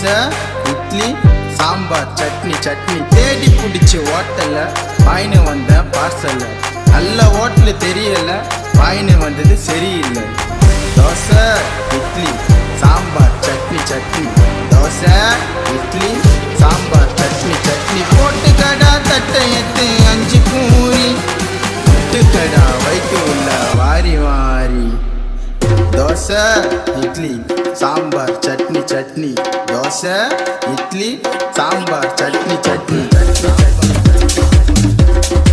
தோசை இட்லி சாம்பார் சட்னி சட்னி தேடி பிடிச்சி ஹோட்டல்ல வாயின்னு வந்த பார்சல்ல நல்ல ஹோட்டல் தெரியல வாயின்னு வந்தது சரியில்லை. தோசை இட்லி சாம்பார் சட்னி சட்னி தோசை இட்லி சாம்பார் சட்னி சட்னி போட்டு கடா தட்டை எத்து 5 பூரி விட்டு கடா வைத்து உள்ள வாரி வாரி தோசை இட்லி சாம்பார் சட்னி சட்னி தோசை இட்லி சாம்பார் சட்னி சட்னி.